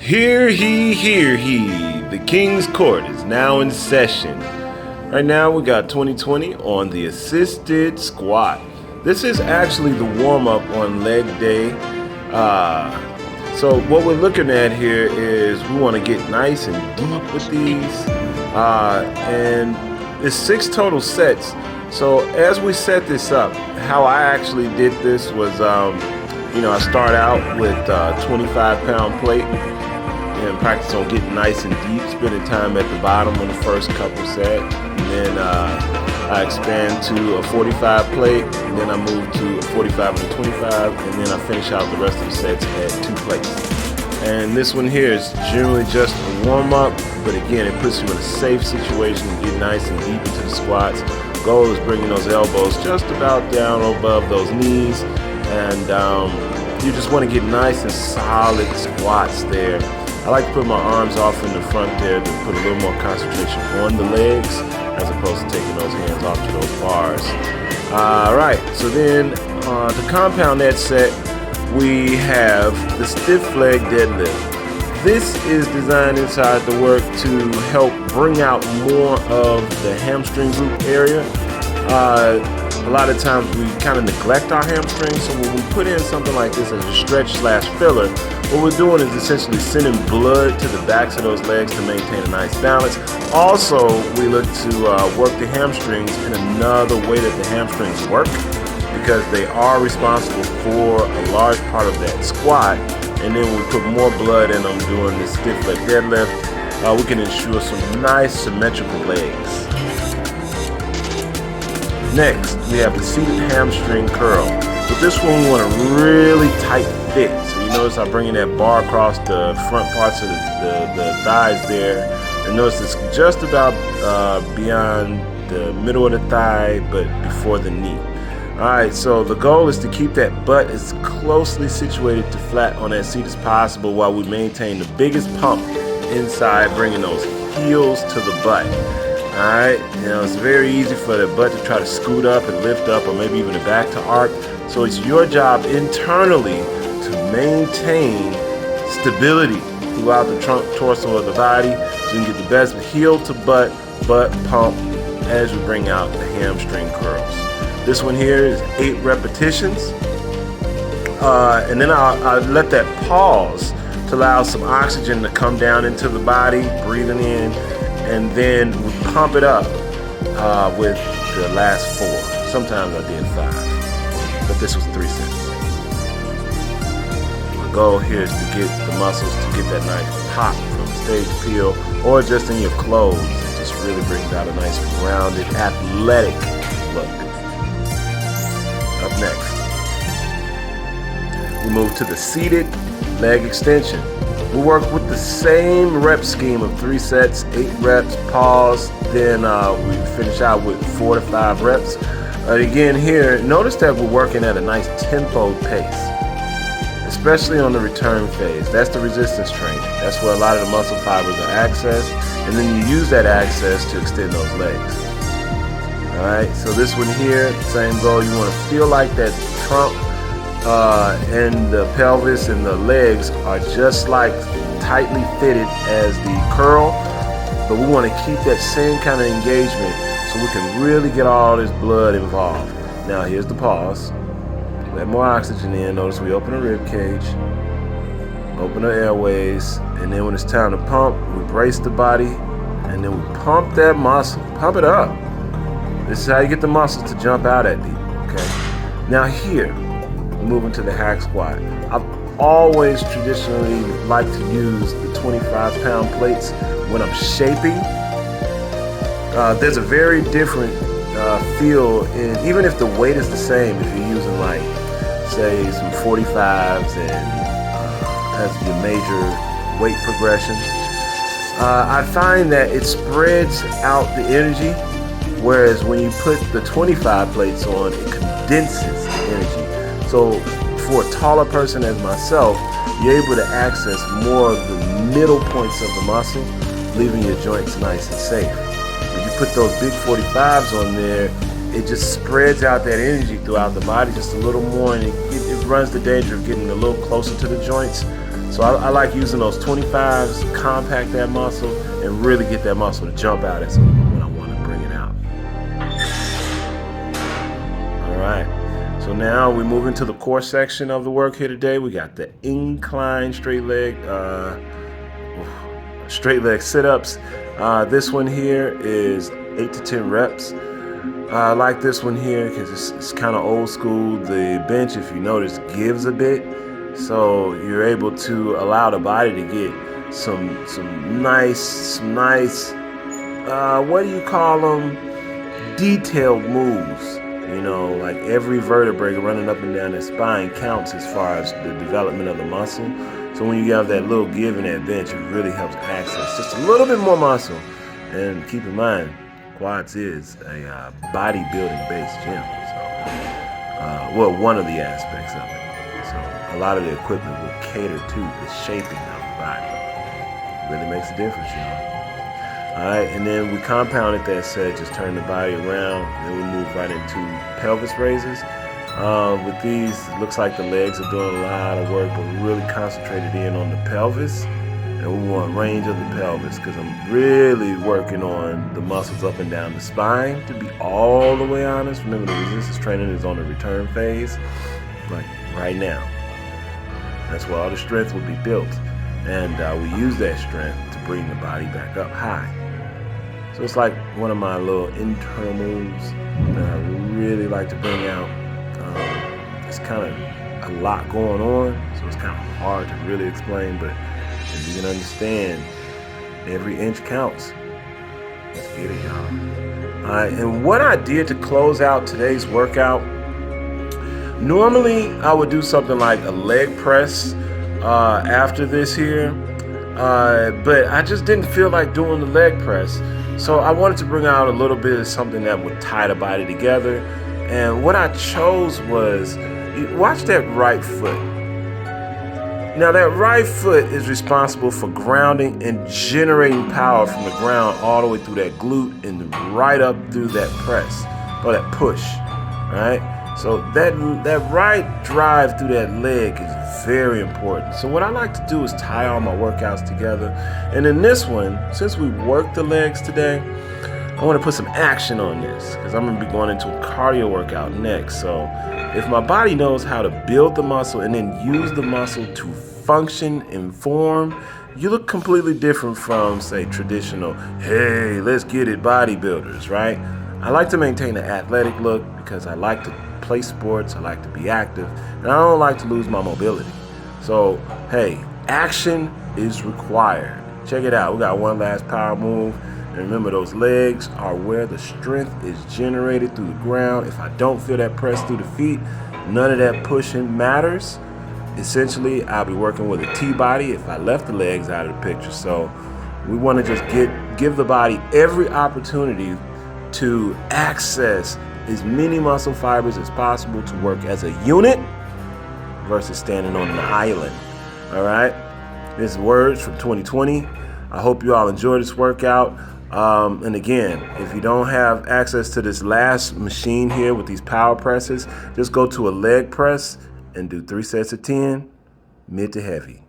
Hear he. The King's Court is now in session. Right now we got 2020 on the assisted squat. This is actually the warm-up on leg day. So what we're looking at here is we want to get nice and deep with these. And it's 6 total sets. So as we set this up, how I actually did this was, I start out with a 25-pound plate and practice on getting nice and deep, spending time at the bottom on the first couple sets. And then I expand to a 45 plate, and then I move to a 45 and a 25, and then I finish out the rest of the sets at 2 plates. And this one here is generally just a warm-up, but again, it puts you in a safe situation to get nice and deep into the squats. Goal is bringing those elbows just about down above those knees, and you just want to get nice and solid squats there. I like to put my arms off in the front there to put a little more concentration on the legs as opposed to taking those hands off to those bars. Alright, so then to compound that set, we have the stiff leg deadlift. This is designed inside the work to help bring out more of the hamstring glute area. A lot of times we kind of neglect our hamstrings, so when we put in something like this as a stretch/filler, what we're doing is essentially sending blood to the backs of those legs to maintain a nice balance. Also, we look to work the hamstrings in another way that the hamstrings work, because they are responsible for a large part of that squat. And then when we put more blood in them doing this stiff leg deadlift, we can ensure some nice symmetrical legs. Next, we have the seated hamstring curl. With this one, we want a really tight fit. So you notice I'm bringing that bar across the front parts of the thighs there. And notice it's just about beyond the middle of the thigh, but before the knee. Alright, so the goal is to keep that butt as closely situated to flat on that seat as possible while we maintain the biggest pump inside, bringing those heels to the butt. Alright, it's very easy for the butt to try to scoot up and lift up, or maybe even the back to arc. So it's your job internally to maintain stability throughout the trunk, torso of the body, so you can get the best heel to butt pump as you bring out the hamstring curls. This one here is 8 repetitions. And then I'll let that pause to allow some oxygen to come down into the body, breathing in, and then we pump it up with the last 4. Sometimes I did 5, but this was 3 sets. My goal here is to get the muscles to get that nice pop from stage appeal, or just in your clothes. It just really brings out a nice rounded, athletic look. Up next, we move to the seated leg extension. We work with the same rep scheme of 3 sets, 8 reps, pause, then we finish out with 4 to 5 reps. Again here, notice that we're working at a nice tempo pace, especially on the return phase. That's the resistance training. That's where a lot of the muscle fibers are accessed, and then you use that access to extend those legs. Alright, so this one here, same goal. You want to feel like that trunk and the pelvis and the legs are just like tightly fitted as the curl, but we want to keep that same kind of engagement so we can really get all this blood involved. Now here's the pause. Let more oxygen in. Notice we open the rib cage, open the airways, and then when it's time to pump, we brace the body, and then we pump that muscle. Pump it up. This is how you get the muscles to jump out at people, okay? Now here, we're moving to the hack squat. I've always traditionally liked to use the 25-pound plates when I'm shaping. There's a very different feel, even if the weight is the same, if you're using like, say, some 45s and as your major weight progressions. I find that it spreads out the energy, whereas when you put the 25 plates on, it condenses the energy. So for a taller person as myself, you're able to access more of the middle points of the muscle, leaving your joints nice and safe. When you put those big 45s on there, it just spreads out that energy throughout the body just a little more, and it runs the danger of getting a little closer to the joints. So I like using those 25s, compact that muscle, and really get that muscle to jump out at when I want to bring it out. All right, so now we move into the core section of the work here today. We got the incline straight leg sit-ups. This one here is 8 to 10 reps. I like this one here because it's kind of old school. The bench, if you notice, gives a bit, so you're able to allow the body to get some nice what do you call them? Detailed moves. You know, like every vertebrae running up and down the spine counts as far as the development of the muscle. So when you have that little give in that bench, it really helps access just a little bit more muscle. And keep in mind, Quads is a bodybuilding based gym. So, well, one of the aspects of it. So a lot of the equipment will cater to the shaping of the body. It really makes a difference, y'all. All right, and then we compounded that set, just turn the body around, then we move right into pelvis raises. With these, it looks like the legs are doing a lot of work, but we're really concentrated in on the pelvis, and we want range of the pelvis because I'm really working on the muscles up and down the spine. To be all the way honest, remember the resistance training is on the return phase, like right now. That's where all the strength will be built, and we use that strength to bring the body back up high. So it's like one of my little internal moves that I really like to bring out. It's kind of a lot going on, so it's kind of hard to really explain, but if you can understand, every inch counts. Let's get it, y'all. All right, and what I did to close out today's workout, normally I would do something like a leg press after this here, but I just didn't feel like doing the leg press. So I wanted to bring out a little bit of something that would tie the body together. And what I chose was, watch that right foot. Now that right foot is responsible for grounding and generating power from the ground all the way through that glute and right up through that press or that push, right? So that right drive through that leg is very important. So what I like to do is tie all my workouts together. And in this one, since we worked the legs today, I want to put some action on this because I'm going to be going into a cardio workout next. So if my body knows how to build the muscle and then use the muscle to function and form, you look completely different from, say, traditional, hey, let's get it bodybuilders, right? I like to maintain an athletic look because I like to play sports, I like to be active, and I don't like to lose my mobility. So, hey, action is required. Check it out. We got one last power move. And remember, those legs are where the strength is generated through the ground. If I don't feel that press through the feet, none of that pushing matters. Essentially, I'll be working with a T-body if I left the legs out of the picture. So we want to just give the body every opportunity to access as many muscle fibers as possible to work as a unit versus standing on an island. All right? This is words from 2020. I hope you all enjoy this workout. And again, if you don't have access to this last machine here with these power presses, just go to a leg press and do 3 sets of 10, mid to heavy.